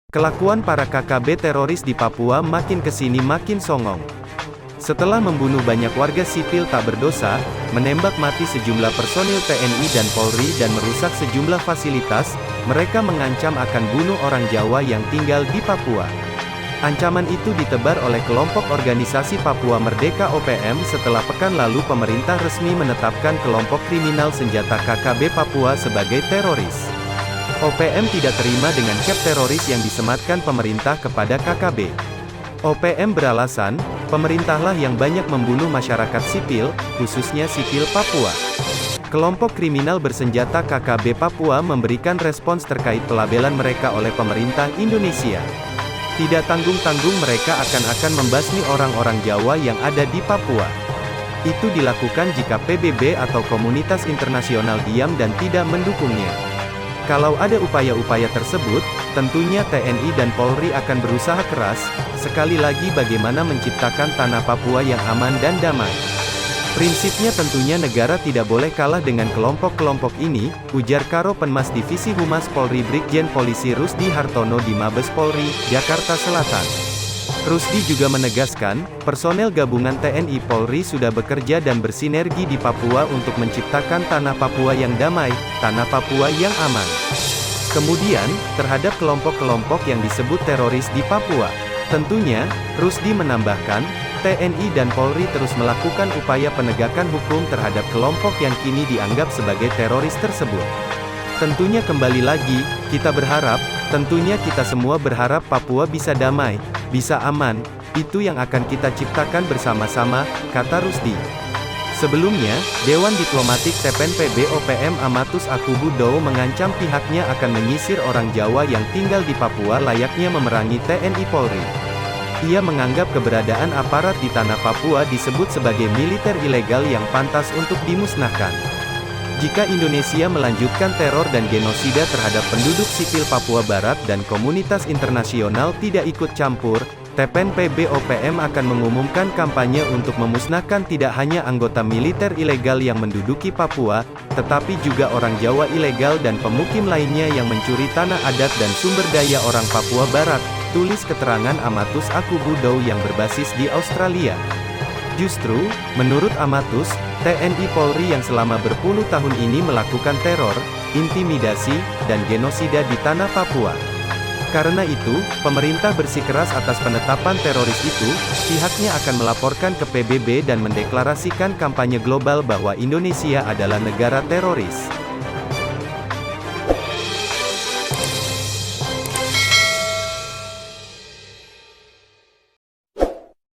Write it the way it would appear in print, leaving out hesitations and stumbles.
Kelakuan para KKB teroris di Papua makin kesini makin songong. Setelah membunuh banyak warga sipil tak berdosa, menembak mati sejumlah personil TNI dan Polri dan merusak sejumlah fasilitas, mereka mengancam akan bunuh orang Jawa yang tinggal di Papua. Ancaman itu ditebar oleh kelompok organisasi Papua Merdeka OPM setelah pekan lalu pemerintah resmi menetapkan kelompok kriminal senjata KKB Papua sebagai teroris. OPM tidak terima dengan cap teroris yang disematkan pemerintah kepada KKB. OPM beralasan, pemerintahlah yang banyak membunuh masyarakat sipil, khususnya sipil Papua. Kelompok kriminal bersenjata KKB Papua memberikan respons terkait pelabelan mereka oleh pemerintah Indonesia. Tidak tanggung-tanggung mereka akan membasmi orang-orang Jawa yang ada di Papua. Itu dilakukan jika PBB atau komunitas internasional diam dan tidak mendukungnya. Kalau ada upaya-upaya tersebut, tentunya TNI dan Polri akan berusaha keras, sekali lagi bagaimana menciptakan tanah Papua yang aman dan damai. Prinsipnya tentunya negara tidak boleh kalah dengan kelompok-kelompok ini, ujar Karo Penmas Divisi Humas Polri Brigjen Polisi Rusdi Hartono di Mabes Polri, Jakarta Selatan. Rusdi juga menegaskan, personel gabungan TNI Polri sudah bekerja dan bersinergi di Papua untuk menciptakan tanah Papua yang damai, tanah Papua yang aman. Kemudian, terhadap kelompok-kelompok yang disebut teroris di Papua, tentunya, Rusdi menambahkan, TNI dan Polri terus melakukan upaya penegakan hukum terhadap kelompok yang kini dianggap sebagai teroris tersebut. Tentunya kembali lagi, kita berharap, tentunya kita semua berharap Papua bisa damai, bisa aman, itu yang akan kita ciptakan bersama-sama, kata Rusdi. Sebelumnya, Dewan Diplomatik TPNPB OPM Amatus Akubu Dow mengancam pihaknya akan menyisir orang Jawa yang tinggal di Papua layaknya memerangi TNI Polri. Ia menganggap keberadaan aparat di tanah Papua disebut sebagai militer ilegal yang pantas untuk dimusnahkan. Jika Indonesia melanjutkan teror dan genosida terhadap penduduk sipil Papua Barat dan komunitas internasional tidak ikut campur, TPNPB OPM akan mengumumkan kampanye untuk memusnahkan tidak hanya anggota militer ilegal yang menduduki Papua, tetapi juga orang Jawa ilegal dan pemukim lainnya yang mencuri tanah adat dan sumber daya orang Papua Barat, tulis keterangan Amatus Akubu Dow yang berbasis di Australia. Justru, menurut Amatus, TNI Polri yang selama berpuluh tahun ini melakukan teror, intimidasi, dan genosida di tanah Papua. Karena itu, pemerintah bersikeras atas penetapan teroris itu, pihaknya akan melaporkan ke PBB dan mendeklarasikan kampanye global bahwa Indonesia adalah negara teroris.